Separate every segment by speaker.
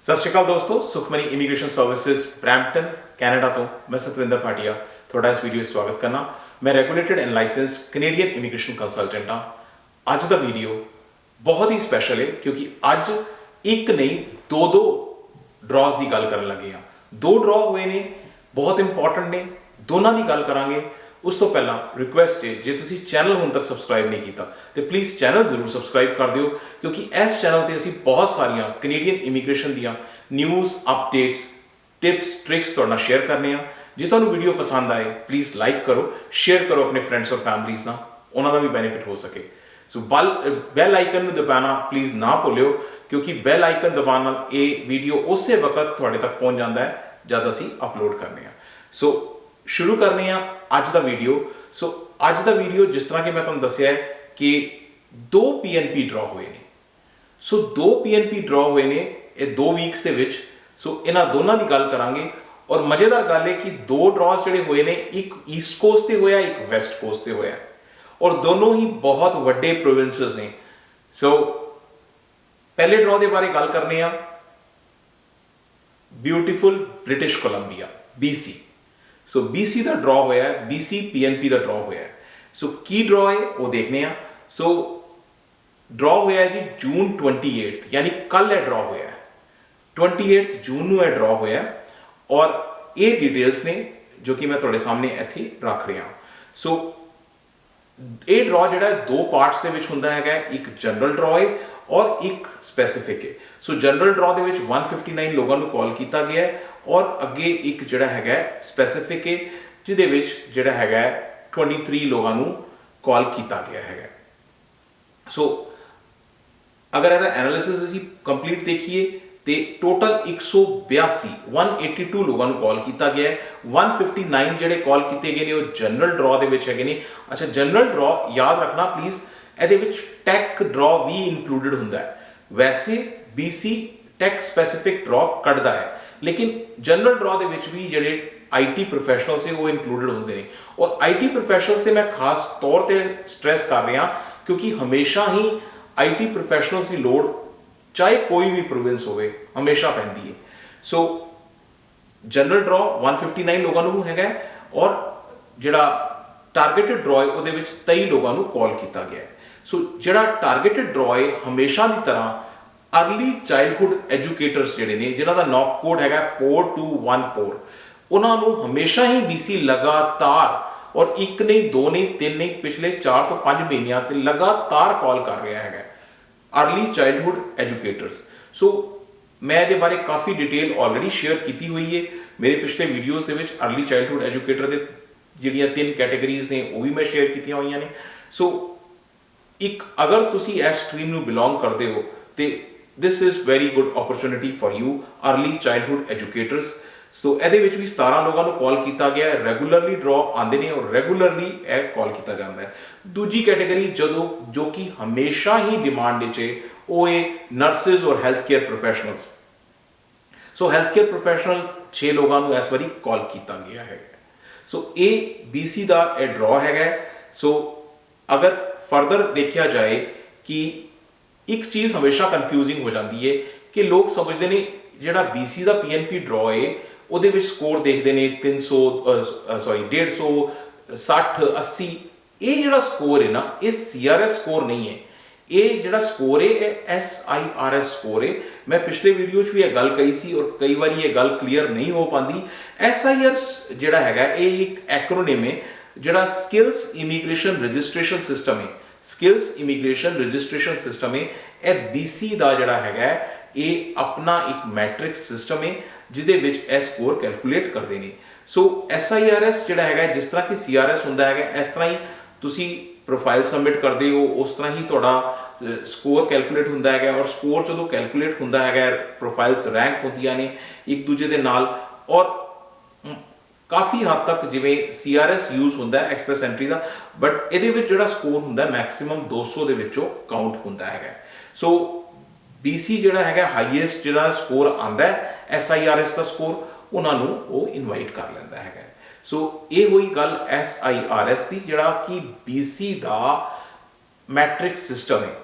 Speaker 1: सत श्रीकाल दोस्तों, Sukhmani immigration services Brampton Canada तो मैं सतविंदर भाटिया थोड़ा इस वीडियो स्वागत करना। मैं regulated and licensed Canadian immigration consultant हाँ। अज का वीडियो बहुत ही स्पैशल है क्योंकि अज एक नहीं दो ड्रॉज की गल कर लगे हाँ। दो ड्रॉ हुए ने, बहुत इंपॉर्टेंट ने, दोनों की गल करांगे। उस तो पहला रिक्वेस्ट है, जे तुसी चैनल हुण तक सबसक्राइब नहीं किया तो प्लीज़ चैनल जरूर सबसक्राइब कर दियो क्योंकि इस चैनल पर असीं बहुत सारिया कैनेडियन इमीग्रेशन दियाँ न्यूज़ अपडेट्स टिप्स ट्रिक्स तुहाडे नाल शेयर करने आ। जे तुहानूं वीडियो पसंद आए प्लीज़ लाइक करो, शेयर करो अपने फ्रेंड्स और फैमिलीज़ नाल, उन्हां दा भी बेनीफिट हो सके। सो बैल आइकन नूं दबाना प्लीज़ ना भुल्लिओ क्योंकि बैल आइकन दबाने नाल ये वीडियो उस वक्त तुहाडे तक पहुँच जाता है जब असीं अपलोड करने। सो शुरू करने अज का वीडियो। सो अज का वीडियो जिस तरह कि मैं तुहानूं दस्सिया है कि दो PNP ड्रॉ हुए ने। सो दो PNP ड्रॉ हुए ने ये 2 वीक्स के विच। सो इन्हां दोनों की गल करांगे और मज़ेदार गल है कि दो ड्रॉज जिहड़े हुए ने, एक ईस्ट कोस्ट से होया, एक वैसट कोस्ट से होया और दोनों ही बहुत वड्डे प्रोविंसेस ने। सो पहले ड्रॉ के बारे गल करने ब्यूटीफुल ब्रिटिश कोलंबिया BC। सो BC का ड्रॉ होया है, BC PNP का ड्रॉ होया है। सो की ड्रॉ है वो देखने। सो ड्रॉ होया है जी जून 28 यानी कल है ड्रॉ होया है, 28 जून नूं है ड्रॉ होया और ये डिटेल्स ने जो कि मैं तुहाडे सामने इत्थे रख रहा। सो ये ड्रॉ जिहड़ा दो पार्ट्स के विच हुंदा है, एक जनरल ड्रॉ है और एक स्पैसीफिक है। सो जनरल ड्रॉ के विच 159 लोगों को कॉल किया गया है और अगे एक जिहड़ा है स्पैसीफिक है जिहदे विच जिहड़ा है 23 लोगों को कॉल किया गया है। सो अगर इसका एनालिसिस असीं कंप्लीट देखिए तो टोटल 182 लोगों को कॉल किया गया है। 159 जिहड़े कॉल किए गए हैं वो जनरल ड्रॉ के विच है। अच्छा, जनरल ड्रॉ याद रखना प्लीज़, ये टैक ड्रॉ भी इंक्लूडिड होंदा है। वैसे BC टैक स्पैसीफिक ड्रॉ कढ़दा है लेकिन जनरल ड्रॉ के विच भी जिहड़े IT प्रोफैशनल्स है वो इंक्लूडिड होंदे ने। और IT प्रोफैशनल्स से मैं खास तौर पर स्ट्रैस कर रहा क्योंकि हमेशा ही IT प्रोफैशनल्स की लोड़ चाहे कोई भी प्रोविंस हो हमेशा पैंदी है। सो जनरल ड्रॉ 159 लोगों को है और जिहड़ा टारगेटेड ड्रॉ है वो 23 लोगों को कॉल किया गया है। सो जिहड़ा टारगेटेड ड्रॉ है हमेशा की तरह अर्ली चाइल्डहुड एजुकेटर्स जिहड़े ने, जिन्हां दा नॉक कोड है 4214, उन्होंने हमेशा ही BC लगातार और एक नहीं दो नहीं तीन नहीं पिछले 4 तो 5 महीनों से लगातार कॉल कर रहा है अर्ली चाइल्डहुड एजुकेटर्स। सो मैं ये बारे काफ़ी डिटेल ऑलरेडी शेयर की हुई है मेरे पिछले वीडियोज़ के विच। अर्ली चाइल्डहुड एजुकेटर के जिहड़ियां 3 कैटेगरीज ने वो भी मैं शेयर की हुई ने। सो एक अगर तुसी इस स्ट्रीम नूं बिलोंग करते हो तो this is very good opportunity for you early childhood educators. So ये भी 17 लोगों को कॉल किया गया है। रेगूलरली ड्रॉ आते हैं और रेगूलरली कॉल किया जाता है। दूजी कैटेगरी जो कि हमेशा ही डिमांड है वो है नर्सिज और हैल्थ केयर प्रोफैशनल्स। सो हैल्थ केयर प्रोफैशनल 6 लोगों को इस बारी कॉल किया गया है। सो ये BC का ड्रॉ है। सो अगर फर्दर देखा जाए कि एक चीज़ हमेशा कन्फ्यूजिंग हो जाती है कि लोग समझते हैं जिहड़ा BC का PNP ड्रॉ है वो स्कोर देखते हैं 300 150 60 80। ये जिहड़ा स्कोर है ना ये CRS स्कोर नहीं है, ये जिहड़ा स्कोर है ये SIRS स्कोर है। मैं पिछले वीडियो भी यह गल कही सी और कई बार ये गल क्लीयर नहीं हो पाती। SIRS जिहड़ा है ये एक एक्रोनिम है जिहड़ा स्किल्स इमीग्रेशन रजिस्ट्रेशन सिस्टम है। स्किल्स इमीग्रेशन रजिस्ट्रेशन सिस्टम है। यह BC का जिहड़ा है ये अपना एक मैट्रिक्स सिस्टम है जिहदे विच यह स्कोर कैलकुलेट करते हैं। सो SIRS जिहड़ा है जिस तरह कि CRS होंदा है इस तरह ही तुसी प्रोफाइल सबमिट करते हो उस तरह ही तुहाडा स्कोर कैलकुलेट होंदा है। और स्कोर जो कैलकुलेट होंदा है प्रोफाइल्स रैंक होंदियां ने एक दूजे के नाल और काफ़ी हद तक जिवें CRS यूज़ होंदा है एक्सप्रैस एंट्री का, बट ये जिहड़ा स्कोर होंदा मैक्सिमम 200 के विचों काउंट होंदा है। सो BC जिहड़ा है हाईएस्ट जिहड़ा स्कोर आंदा है SIRS का स्कोर उन्होंने वो इनवाइट कर लैंदा है। सो ये हुई गल SIRS की जिहड़ा कि BC का मैट्रिक्स सिस्टम है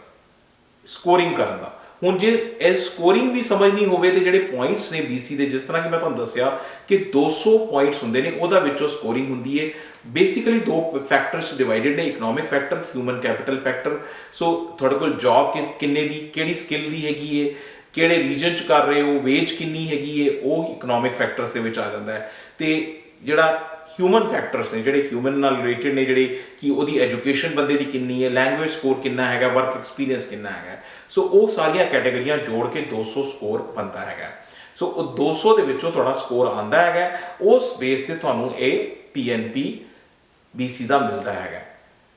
Speaker 1: स्कोरिंग करन दा। ਹੁਣ ਜੇ ਇਹ ਸਕੋਰਿੰਗ ਵੀ ਸਮਝਣੀ ਹੋਵੇ ਤੇ ਜਿਹੜੇ ਪੁਆਇੰਟਸ ਨੇ BC ਦੇ, ਜਿਸ ਤਰ੍ਹਾਂ ਕਿ ਮੈਂ ਤੁਹਾਨੂੰ ਦੱਸਿਆ ਕਿ 200 ਪੁਆਇੰਟਸ ਹੁੰਦੇ ਨੇ, ਉਹਦਾ ਵਿੱਚੋਂ ਸਕੋਰਿੰਗ ਹੁੰਦੀ ਹੈ ਬੇਸਿਕਲੀ ਦੋ ਫੈਕਟਰਸ ਡਿਵਾਈਡਡ ਨੇ, economic factor, human capital factor. So ਤੁਹਾਡੇ ਕੋਲ ਜੌਬ ਕਿੰਨੇ ਦੀ, ਕਿਹੜੀ ਸਕਿੱਲ ਦੀ ਹੈਗੀ ਹੈ, ਕਿਹੜੇ ਰੀਜਨ 'ਚ ਕਰ ਰਹੇ ਹੋ, ਵੇਜ ਕਿੰਨੀ ਹੈਗੀ ਹੈ, ਉਹ ਇਕਨੋਮਿਕ ਫੈਕਟਰਸ ਦੇ ਵਿੱਚ ਆ ਜਾਂਦਾ ਹੈ। ਤੇ ਜਿਹੜਾ ਹਿਊਮਨ ਫੈਕਟਰਸ ਨੇ, ਜਿਹੜੇ ਹਿਊਮਨ ਨਾਲ ਰਿਲੇਟਡ ਨੇ, ਜਿਹੜੇ ਕਿ ਉਹਦੀ ਐਜੂਕੇਸ਼ਨ ਬੰਦੇ ਦੀ ਕਿੰਨੀ ਹੈ, ਲੈਂਗੁਏਜ ਸਕੋਰ ਕਿੰਨਾ ਹੈਗਾ, ਵਰਕ ਐਕਸਪੀਰੀਅੰਸ ਕਿੰਨਾ ਹੈਗਾ, ਸੋ ਉਹ ਸਾਰੀਆਂ ਕੈਟੇਗਰੀਆਂ ਜੋੜ ਕੇ 200 ਸਕੋਰ ਬਣਦਾ ਹੈਗਾ। ਸੋ ਉਹ 200 ਦੇ ਵਿੱਚੋਂ ਤੁਹਾਡਾ ਸਕੋਰ ਆਉਂਦਾ ਹੈਗਾ, ਉਸ ਬੇਸ ਤੇ ਤੁਹਾਨੂੰ ਇਹ PNP BC ਦਾ ਮਿਲਦਾ ਹੈਗਾ।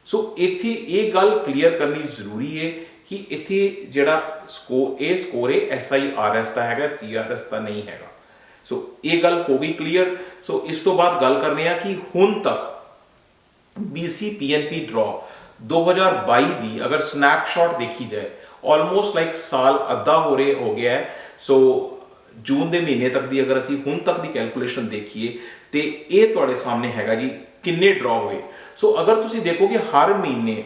Speaker 1: ਸੋ ਇੱਥੇ ਇਹ ਗੱਲ ਕਲੀਅਰ ਕਰਨੀ ਜ਼ਰੂਰੀ ਹੈ ਕਿ ਇੱਥੇ ਜਿਹੜਾ ਇਹ ਸਕੋਰ ਹੈ SIRS ਦਾ ਹੈਗਾ, CRS ਦਾ ਨਹੀਂ ਹੈਗਾ। ਸੋ ਇਹ ਗੱਲ ਹੋ ਗਈ ਕਲੀਅਰ। ਸੋ ਇਸ ਤੋਂ ਬਾਅਦ ਗੱਲ ਕਰਨੇ ਆ ਕਿ ਹੁਣ ਤੱਕ BC PNP ਡਰਾ 2022 ਦੀ ਅਗਰ ਸਨੈਪਸ਼ਾਟ ਦੇਖੀ ਜਾਏ, ਆਲਮੋਸਟ ਲਾਈਕ ਸਾਲ ਅੱਧਾ ਹੋ ਗਿਆ ਹੈ। ਸੋ ਜੂਨ ਦੇ ਮਹੀਨੇ ਤੱਕ ਦੀ ਅਗਰ ਅਸੀਂ ਹੁਣ ਤੱਕ ਦੀ ਕੈਲਕੂਲੇਸ਼ਨ ਦੇਖੀਏ ਤੇ ਇਹ ਤੁਹਾਡੇ ਸਾਹਮਣੇ ਹੈਗਾ ਜੀ ਕਿੰਨੇ ਡਰਾ ਹੋਏ। ਸੋ ਅਗਰ ਤੁਸੀਂ ਦੇਖੋਗੇ ਹਰ ਮਹੀਨੇ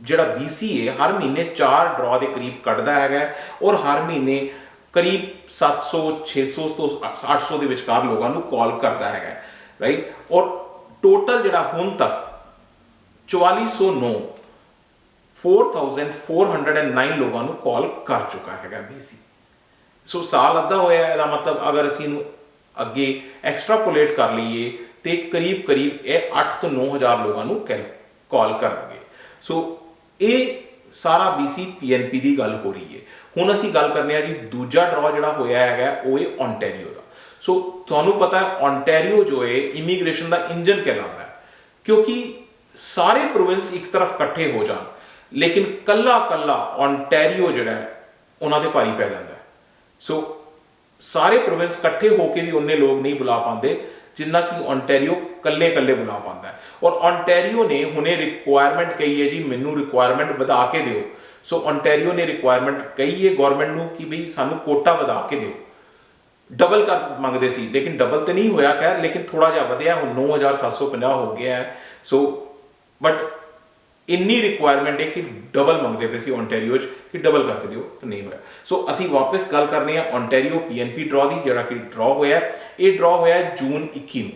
Speaker 1: ਜਿਹੜਾ BC ਹੈ ਹਰ ਮਹੀਨੇ 4 ਡਰਾ ਦੇ ਕਰੀਬ ਕੱਢਦਾ ਹੈਗਾ, ਔਰ ਹਰ ਮਹੀਨੇ ਕਰੀਬ 700 600 ਤੋਂ 800 ਦੇ ਵਿਚਕਾਰ ਲੋਕਾਂ ਨੂੰ ਕਾਲ ਕਰਦਾ ਹੈਗਾ, ਰਾਈਟ। ਔਰ ਟੋਟਲ ਜਿਹੜਾ ਹੁਣ ਤੱਕ 4409 4409 ਲੋਕਾਂ ਨੂੰ ਕਾਲ ਕਰ ਚੁੱਕਾ ਹੈਗਾ BC। ਸੋ ਸਾਲ ਅੱਧਾ ਹੋਇਆ, ਇਹਦਾ ਮਤਲਬ ਅਗਰ ਅਸੀਂ ਇਹਨੂੰ ਅੱਗੇ ਐਕਸਟਰਾਪੋਲੇਟ ਕਰ ਲਈਏ ਤੇ ਕਰੀਬ ਇਹ 8 ਤੋਂ 9000 ਲੋਕਾਂ ਨੂੰ ਕਾਲ ਕਰਨਗੇ। ਸੋ ਇਹ ਸਾਰਾ BC PNP ਦੀ ਗੱਲ ਹੋ ਰਹੀ ਹੈ। ਹੁਣ ਅਸੀਂ ਗੱਲ ਕਰਨੇ ਆ ਜੀ ਦੂਜਾ ਡਰਾ ਜਿਹੜਾ ਹੋਇਆ ਹੈਗਾ, ਉਹ ਹੈ ਓਨਟਾਰੀਓ ਦਾ। ਸੋ ਤੁਹਾਨੂੰ ਪਤਾ ਹੈ ਓਨਟਾਰੀਓ ਜੋ ਹੈ ਇਮੀਗ੍ਰੇਸ਼ਨ ਦਾ ਇੰਜਨ ਕਹਿਲਾਉਂਦਾ ਹੈ, ਕਿਉਂਕਿ ਸਾਰੇ ਪ੍ਰੋਵਿੰਸ ਇੱਕ ਤਰਫ ਇਕੱਠੇ ਹੋ ਜਾਣ, ਲੇਕਿਨ ਕੱਲਾ ਓਨਟਾਰੀਓ ਜਿਹੜਾ ਹੈ ਉਹਨਾਂ ਦੇ ਭਾਰੀ ਪੈ ਜਾਂਦਾ ਹੈ। ਸੋ ਸਾਰੇ ਪ੍ਰੋਵਿੰਸ ਇਕੱਠੇ ਹੋ ਕੇ ਵੀ ਉਹਨੇ ਲੋਕ ਨਹੀਂ ਬੁਲਾ ਪਾਉਂਦੇ ਜਿੰਨਾ ਕਿ ਓਨਟਾਰੀਓ ਕੱਲੇ ਬੁਲਾ ਪਾਉਂਦਾ ਹੈ। ਔਰ ਓਨਟਾਰੀਓ ਨੇ ਹੁਣੇ ਰਿਕੁਆਇਰਮੈਂਟ ਕਹੀ ਹੈ ਜੀ, ਮੈਨੂੰ ਰਿਕੁਆਇਰਮੈਂਟ ਵਧਾ ਕੇ ਦਿਓ। ਸੋ ਓਨਟਾਰੀਓ ਨੇ ਰਿਕੁਆਇਰਮੈਂਟ ਕਹੀ ਹੈ ਗਵਰਨਮੈਂਟ ਨੂੰ ਕਿ ਬਈ ਸਾਨੂੰ ਕੋਟਾ ਵਧਾ ਕੇ ਦਿਓ। ਡਬਲ ਕਰ ਮੰਗਦੇ ਸੀ, ਲੇਕਿਨ ਡਬਲ ਤੇ ਨਹੀਂ ਹੋਇਆ ਖੈਰ, ਲੇਕਿਨ ਥੋੜਾ ਜਿਹਾ ਵਧਿਆ, ਹੁਣ 9750 ਹੋ ਗਿਆ ਹੈ। ਸੋ ਬਟ ਇੰਨੀ ਰਿਕੁਆਇਰਮੈਂਟ ਹੈ ਕਿ ਡਬਲ ਮੰਗਦੇ ਪਏ ਸੀ ਓਨਟਾਰੀਓ 'ਚ ਕਿ ਡਬਲ ਕਰਕੇ ਦਿਓ, ਤਾਂ ਨਹੀਂ ਹੋਇਆ। ਸੋ ਅਸੀਂ ਵਾਪਸ ਗੱਲ ਕਰਨੇ ਆ ਓਨਟਾਰੀਓ PNP ਡਰਾ ਦੀ, ਜਿਹੜਾ ਕਿ ਡਰਾ ਹੋਇਆ, ਇਹ ਡਰਾ ਹੋਇਆ ਜੂਨ 21 ਨੂੰ,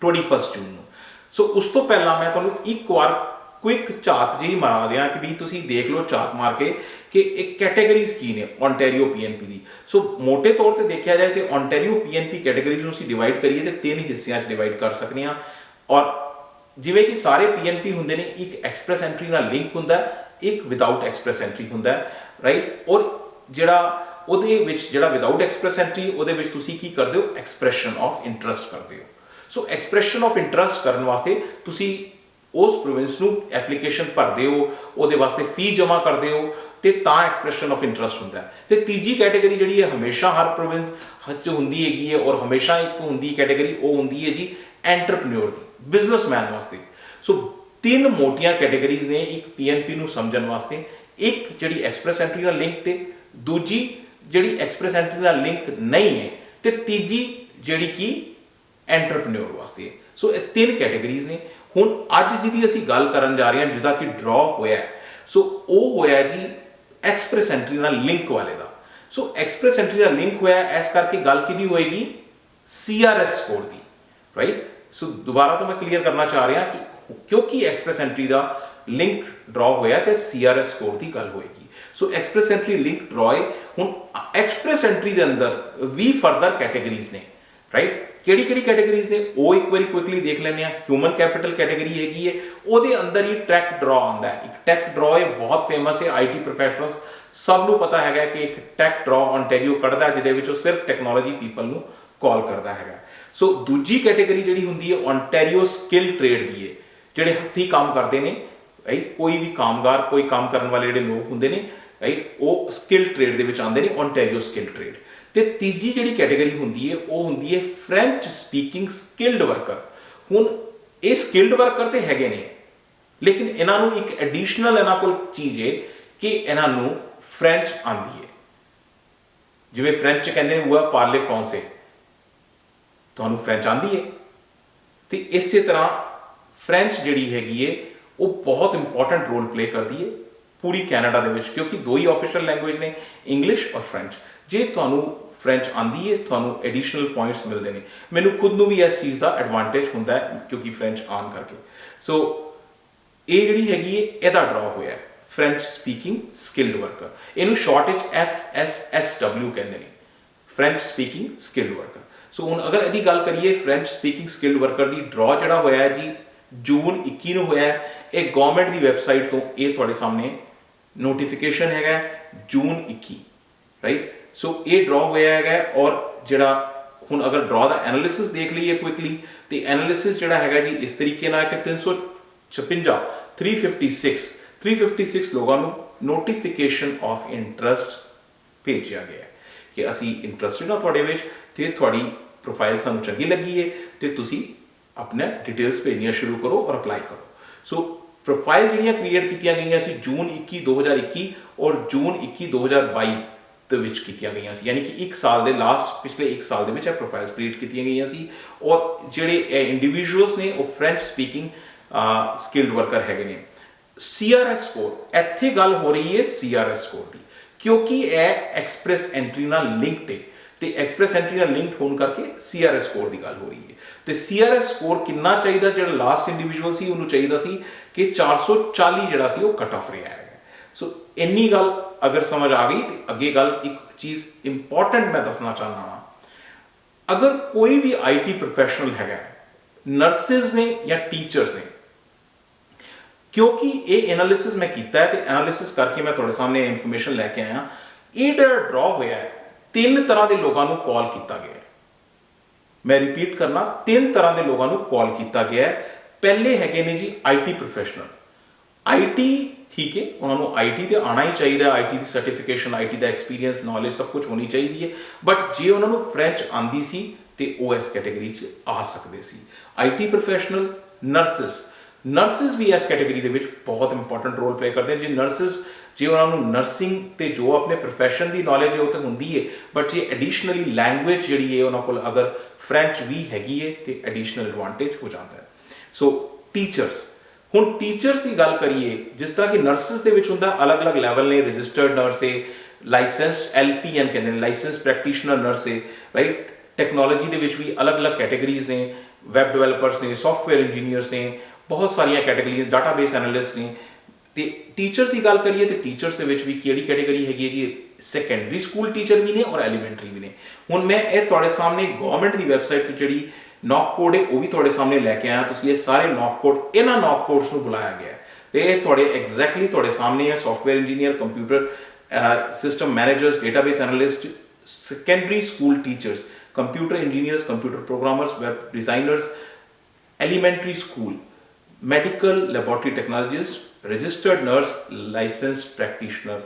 Speaker 1: 21 ਜੂਨ ਨੂੰ। ਸੋ ਉਸ ਤੋਂ ਪਹਿਲਾਂ ਮੈਂ ਤੁਹਾਨੂੰ ਇੱਕ ਵਾਰ ਕੁਇਕ ਝਾਤ ਜਿਹੀ ਮਾਰਾ ਦਿਆਂ ਕਿ ਵੀ ਤੁਸੀਂ ਦੇਖ ਲਓ ਝਾਤ ਮਾਰ ਕੇ ਕਿ ਇਹ ਕੈਟੇਗਰੀਜ਼ ਕੀ ਨੇ ਓਨਟਾਰੀਓ PNP ਦੀ। ਸੋ ਮੋਟੇ ਤੌਰ ਤੇ ਦੇਖਿਆ ਜਾਏ ਤੇ ਓਨਟਾਰੀਓ PNP ਕੈਟੇਗਰੀਜ਼ ਨੂੰ ਅਸੀਂ ਡਿਵਾਈਡ ਕਰੀਏ ਤੇ 3 ਹਿੱਸਿਆਂ 'ਚ ਡਿਵਾਈਡ ਕਰ ਸਕਦੇ ਹਾਂ। ਔਰ ਜਿਵੇਂ ਕਿ ਸਾਰੇ PNP ਹੁੰਦੇ ਨੇ, ਇੱਕ ਐਕਸਪ੍ਰੈਸ ਐਂਟਰੀ ਨਾਲ ਲਿੰਕ ਹੁੰਦਾ, ਇੱਕ ਵਿਦਆਊਟ ਐਕਸਪ੍ਰੈਸ ਐਂਟਰੀ ਹੁੰਦਾ, ਰਾਈਟ। ਔਰ ਜਿਹੜਾ ਉਹਦੇ ਵਿੱਚ ਜਿਹੜਾ ਵਿਦਆਊਟ ਐਕਸਪ੍ਰੈਸ ਐਂਟਰੀ, ਉਹਦੇ ਵਿੱਚ ਤੁਸੀਂ ਕੀ ਕਰਦੇ ਹੋ, ਐਕਸਪ੍ਰੈਸ਼ਨ ਆਫ ਇੰਟਰਸਟ ਕਰਦੇ ਹੋ। ਸੋ ਐਕਸਪ੍ਰੈਸ਼ਨ ਆਫ ਇੰਟਰਸਟ ਕਰਨ ਵਾਸਤੇ ਤੁਸੀਂ ਉਸ ਪ੍ਰੋਵਿੰਸ ਨੂੰ ਐਪਲੀਕੇਸ਼ਨ ਭਰਦੇ ਹੋ, ਉਹਦੇ ਵਾਸਤੇ ਫੀ ਜਮ੍ਹਾਂ ਕਰਦੇ ਹੋ ਤੇ ਤਾਂ ਐਕਸਪ੍ਰੈਸ਼ਨ ਆਫ ਇੰਟਰਸਟ ਹੁੰਦਾ ਹੈ। ਤੇ ਤੀਜੀ ਕੈਟੇਗਰੀ ਜਿਹੜੀ ਹੈ ਹਮੇਸ਼ਾ ਹਰ ਪ੍ਰੋਵਿੰਸ 'ਚ ਹੁੰਦੀ ਹੈਗੀ ਹੈ, ਔਰ ਹਮੇਸ਼ਾ ਇੱਕ ਹੁੰਦੀ ਕੈਟੇਗਰੀ, ਉਹ ਹੁੰਦੀ ਹੈ ਜੀ ਐਂਟਰਪ੍ਰੈਨਿਓਰ ਦੀ, ਬਿਜ਼ਨਸਮੈਨ ਵਾਸਤੇ। ਸੋ 3 ਮੋਟੀਆਂ ਕੈਟੇਗਰੀਜ਼ ਨੇ ਇੱਕ PNP ਨੂੰ ਸਮਝਣ ਵਾਸਤੇ। ਇੱਕ ਜਿਹੜੀ ਐਕਸਪ੍ਰੈਸ ਐਂਟਰੀ ਨਾਲ ਲਿੰਕਡ ਹੈ, ਦੂਜੀ ਜਿਹੜੀ ਐਕਸਪ੍ਰੈਸ ਐਂਟਰੀ ਨਾਲ ਲਿੰਕ ਨਹੀਂ ਹੈ, ਤੇ ਤੀਜੀ ਜਿਹੜੀ ਕਿ ਐਂਟਰਪ੍ਰੈਨਿਓਰ ਵਾਸਤੇ ਹੈ। ਸੋ ਇਹ 3 ਕੈਟੇਗਰੀਜ਼ ਨੇ। ਹੁਣ ਅੱਜ ਜਿਹਦੀ ਅਸੀਂ ਗੱਲ ਕਰਨ ਜਾ ਰਹੇ ਹਾਂ, ਜਿਹਦਾ ਕਿ ਡਰਾ ਹੋਇਆ, ਸੋ ਉਹ ਹੋਇਆ ਜੀ ਐਕਸਪ੍ਰੈਸ ਐਂਟਰੀ ਨਾਲ ਲਿੰਕ ਵਾਲੇ ਦਾ। ਸੋ ਐਕਸਪ੍ਰੈਸ ਐਂਟਰੀ ਨਾਲ ਲਿੰਕ ਹੋਇਆ, ਇਸ ਕਰਕੇ ਗੱਲ ਕਿਹਦੀ ਹੋਏਗੀ, CRS ਸਕੋਰ ਦੀ, ਰਾਈਟ। ਸੋ ਦੁਬਾਰਾ ਤੋਂ ਮੈਂ ਕਲੀਅਰ ਕਰਨਾ ਚਾਹ ਰਿਹਾ ਕਿ ਕਿਉਂਕਿ ਐਕਸਪ੍ਰੈਸ ਐਂਟਰੀ ਦਾ ਲਿੰਕ ਡਰਾ ਹੋਇਆ ਤੇ CRS ਸਕੋਰ ਦੀ ਗੱਲ ਹੋਏਗੀ। ਸੋ ਐਕਸਪ੍ਰੈਸ ਐਂਟਰੀ ਲਿੰਕ ਡਰਾ ਹੈ। ਹੁਣ ਐਕਸਪ੍ਰੈਸ ਐਂਟਰੀ ਦੇ ਅੰਦਰ ਵੀ ਫਰਦਰ ਕੈਟੇਗਰੀਜ਼ ਨੇ, ਰਾਈਟ। ਕਿਹੜੀ ਕੈਟੇਗਰੀਜ਼ ਨੇ ਉਹ ਇੱਕ ਵਾਰੀ ਕੁਇਕਲੀ ਦੇਖ ਲੈਂਦੇ ਆ। ਹਿਊਮਨ ਕੈਪੀਟਲ ਕੈਟੇਗਰੀ ਹੈਗੀ ਹੈ, ਉਹਦੇ ਅੰਦਰ ਹੀ ਟੈਕ ਡਰਾ ਆਉਂਦਾ ਹੈ। ਇੱਕ ਟੈਕ ਡਰਾ ਇਹ ਬਹੁਤ ਫੇਮਸ ਹੈ, IT ਪ੍ਰੋਫੈਸ਼ਨਲਸ ਸਭ ਨੂੰ ਪਤਾ ਹੈਗਾ ਕਿ ਇੱਕ ਟੈਕ ਡਰਾ ਓਨਟਾਰੀਓ ਕੱਢਦਾ, ਜਿਹਦੇ ਵਿੱਚ ਉਹ ਸਿਰਫ ਟੈਕਨੋਲੋਜੀ ਪੀਪਲ ਨੂੰ ਕਾਲ ਕਰਦਾ ਹੈਗਾ। ਸੋ ਦੂਜੀ ਕੈਟੇਗਰੀ ਜਿਹੜੀ ਹੁੰਦੀ ਹੈ ਓਨਟਾਰੀਓ ਸਕਿੱਲ ਟ੍ਰੇਡ ਦੀ ਹੈ, ਜਿਹੜੇ ਹੱਥੀਂ ਕੰਮ ਕਰਦੇ ਨੇ, ਰਾਈਟ। ਕੋਈ ਵੀ ਕਾਮਗਾਰ, ਕੋਈ ਕੰਮ ਕਰਨ ਵਾਲੇ ਜਿਹੜੇ ਲੋਕ ਹੁੰਦੇ ਨੇ, ਰਾਈਟ, ਉਹ ਸਕਿੱਲ ਟ੍ਰੇਡ ਦੇ ਵਿੱਚ ਆਉਂਦੇ ਨੇ, ਓਨਟਾਰੀਓ ਸਕਿੱਲ ਟ੍ਰੇਡ। ਤੇ ਤੀਜੀ ਜਿਹੜੀ ਕੈਟੇਗਰੀ ਹੁੰਦੀ ਹੈ ਉਹ ਹੁੰਦੀ ਹੈ ਫ੍ਰੈਂਚ ਸਪੀਕਿੰਗ ਸਕਿਲਡ ਵਰਕਰ। ਹੁਣ ਇਹ ਸਕਿਲਡ ਵਰਕਰ ਤੇ ਹੈਗੇ ਨੇ, ਲੇਕਿਨ ਇਹਨਾਂ ਨੂੰ ਇੱਕ ਐਡੀਸ਼ਨਲ ਇਹਨਾਂ ਕੋਲ ਚੀਜ਼ ਹੈ ਕਿ ਇਹਨਾਂ ਨੂੰ ਫ੍ਰੈਂਚ ਆਉਂਦੀ ਹੈ। ਜਿਵੇਂ ਫ੍ਰੈਂਚ ਚ ਕਹਿੰਦੇ ਨੇ ਵੂਆ ਪਾਰਲੇ ਫਰਾਂਸੇ, ਤੁਹਾਨੂੰ ਫ੍ਰੈਂਚ ਆਉਂਦੀ ਹੈ। ਤੇ ਇਸੇ ਤਰ੍ਹਾਂ ਫ੍ਰੈਂਚ ਜਿਹੜੀ ਹੈਗੀ ਹੈ ਉਹ ਬਹੁਤ ਇੰਪੋਰਟੈਂਟ ਰੋਲ ਪਲੇ ਕਰਦੀ ਹੈ पूरी कैनेडा दे विच, क्योंकि दो ही ऑफिशियल लैंग्वेज ने, इंग्लिश और फ्रेंच। जे तुहानू फ्रेंच आंदी है, तुहानू एडिशनल पॉइंट्स मिलते हैं। मैनू खुद नू भी इस चीज़ का एडवांटेज होंदा है क्योंकि फ्रेंच आन करके। सो ये जिहड़ी हैगी है इहदा ड्रॉ होया है फ्रेंच स्पीकिंग स्किल्ड वर्कर। इनू शॉर्ट FSSW कहते हैं, फ्रेंच स्पीकिंग स्किल्ड वर्कर। सो हुण अगर इहदी गल करिए फ्रेंच स्पीकिंग स्किल्ड वर्कर दी ड्रॉ जिहड़ा होया है जी जून 21 नूं होया है। एक गवर्नमेंट की वैबसाइट तो ये तुहाडे सामने नोटिफिकेशन है जून 21, राइट। सो ये ड्रॉ होया है और जिहड़ा हुण अगर ड्रॉ का एनालिसिस देख लीए क्विकली, तो एनालिसिस जिहड़ा है जी इस तरीके नाल कि 356 356 लोगों को नोटिफिकेशन ऑफ इंटरस्ट भेजा गया है कि असी इंटरस्टेड हाँ तुहाडे विच, ते तुहाडी प्रोफाइल सानूं चंगी लगी है, तो तुसी अपने डिटेल्स भेजनियां शुरू करो और अप्लाई करो। सो प्रोफाइल जिहड़ियां क्रिएट कीतियां गईयां सी जून 21 2021 और जून 21 2022 ਦੇ ਵਿੱਚ ਕੀਤੀਆਂ ਗਈਆਂ ਸੀ, यानी कि एक साल ਦੇ ਲਾਸਟ ਪਿਛਲੇ एक साल ਦੇ ਵਿੱਚ ਇਹ ਪ੍ਰੋਫਾਈਲਸ ਕ੍ਰੀਏਟ ਕੀਤੀਆਂ ਗਈਆਂ ਸੀ। ਔਰ ਜਿਹੜੇ ਇੰਡੀਵਿਜੂਅਲਸ ਨੇ ਉਹ ਫ੍ਰੈਂਚ ਸਪੀਕਿੰਗ ਸਕਿਲਡ ਵਰਕਰ ਹੈਗੇ ਨੇ। CRS ਸਕੋਰ, ਇੱਥੇ ਗੱਲ ਹੋ ਰਹੀ ਹੈ CRS ਸਕੋਰ ਦੀ, ਕਿਉਂਕਿ ਇਹ ਐਕਸਪ੍ਰੈਸ ਐਂਟਰੀ ਨਾਲ ਲਿੰਕਡ ਹੈ ਤੇ ਐਕਸਪ੍ਰੈਸ ਐਂਟਰੀ ਨਾਲ ਲਿੰਕਡ ਹੋਣ ਕਰਕੇ CRS ਸਕੋਰ ਦੀ ਗੱਲ ਹੋ ਰਹੀ ਹੈ। ਤੇ CRS ਸਕੋਰ ਕਿੰਨਾ ਚਾਹੀਦਾ? ਜਿਹੜਾ ਲਾਸਟ ਇੰਡੀਵਿਜੂਅਲ ਸੀ ਉਹਨੂੰ ਚਾਹੀਦਾ ਸੀ ਕਿ 440 ਜਿਹੜਾ ਸੀ ਉਹ ਕੱਟ ਆਫ ਰਿਹਾ ਹੈ। ਸੋ ਇੰਨੀ ਗੱਲ अगर समझ आ गई तो अगे गल एक चीज़ इंपॉर्टेंट मैं दसना चाहना वा, अगर कोई भी IT प्रोफैशनल है, नर्सिज ने या टीचर्स ने, क्योंकि ये एनालिसिस मैं किया है तो एनालिसिस करके मैं थोड़े सामने इंफॉर्मेशन लैके आया। ये ड्रॉ होया है 3 तरह के लोगों को कॉल किया गया है। मैं रिपीट करना, 3 तरह के लोगों को कॉल किया गया है। पहले है ने जी IT प्रोफैशनल। IT ठीक है, उन्होंने IT तो आना ही चाहिए, IT की सर्टिफिकेशन, IT का एक्सपीरियंस, नॉलेज सब कुछ होनी चाहिए है। बट जे उन्होंने फ्रेंच आती सी तो वो इस कैटेगरी आ सकते सी। IT प्रोफैशनल, नर्सिस भी इस कैटेगरी के बहुत इंपॉर्टेंट रोल प्ले करते हैं। जो नर्सिस जे उन्होंने नर्सिंग तो जो अपने प्रोफैशन की नॉलेज है वो तो होंगी है, बट जे एडिशनली लैंग्वेज जी है उन्होंने को अगर फ्रेंच भी हैगी है तो एडिशनल एडवांटेज हो जाता है। सो टीचर्स, हुण टीचर्स की गल करिए, जिस तरह की नर्सिस के होंदा अलग अलग लैवल ने, रजिस्टर्ड नर्स है, लाइसेंस्ड LPN कहते हैं, लाइसेंस प्रैक्टिशनर नर्स है, राइट। टैक्नोलॉजी के भी अलग अलग कैटेगरीज ने, वैब डिवेलपर्स ने, सॉफ्टवेयर इंजीनियर्स ने, बहुत सारिया कैटेगरीज, डाटाबेस एनालिस्ट ने। तो टीचर्स की गल करिए तो टीचर्स के भी कि कैटेगरी हैगी है जी, सैकेंडरी स्कूल टीचर भी ने और एलीमेंटरी भी ने। हुण मैं ये तुहाडे सामने गवर्नमेंट की वैबसाइट से जी नॉक कोड है वो भी थोड़े सामने लैके आया। तो ये सारे नॉक कोड इन्होंने नॉक कोड्स को बुलाया गया है, तो ये थोड़े एग्जैक्टली थोड़े सामने है। Software engineer, computer system managers, database analyst, secondary school teachers, computer engineers, computer programmers, web designers, elementary school, medical laboratory technologist, registered nurse, licensed practitioner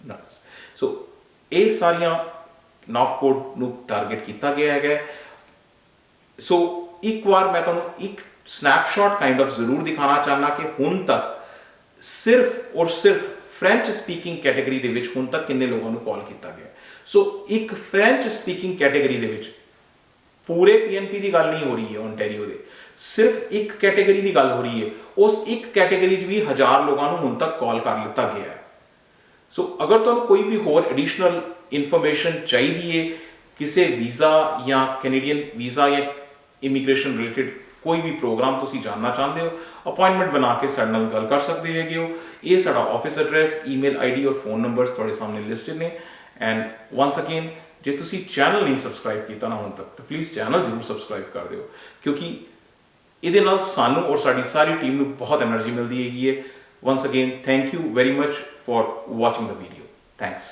Speaker 1: nurse. So ये सारिया नॉक कोड को टारगेट किया गया है। सो एक बार मैं तुहानूं एक स्नैपशॉट काइंड ऑफ जरूर दिखाना चाहना कि हुण तक सिर्फ और सिर्फ फ्रेंच स्पीकिंग कैटेगरी दे विच हुण तक किन्ने लोगों को कॉल किया गया। सो एक फ्रेंच स्पीकिंग कैटेगरी दे विच पूरे PNP की गल नहीं हो रही है ओंटारियो दे, सिर्फ एक कैटेगरी की गल हो रही है। उस एक कैटेगरी भी 1000 लोगों को हुण तक कॉल कर लिता गया है। सो अगर तुहानूं कोई भी होर एडिशनल इन्फॉर्मेशन चाहिए, किसी वीज़ा या कैनेडियन वीज़ा या इमीग्रेशन रिलेटेड कोई भी प्रोग्राम तुसी जानना चाहते हो, अपॉइंटमेंट बना के साडे नाल गल कर सकते हो। ये साडा ऑफिस एड्रैस, ईमेल ID और फोन नंबर्स तुहाडे सामने लिस्टेड ने। एंड वंस अगेन जे तुसी चैनल नहीं सबसक्राइब किया ना हुण तक तो प्लीज़ चैनल जरूर सबसक्राइब कर दिओ, क्योंकि ये नाल सानू और साडी सारी टीम नू बहुत एनर्जी मिलती है। Once again thank you very much for watching the video. Thanks.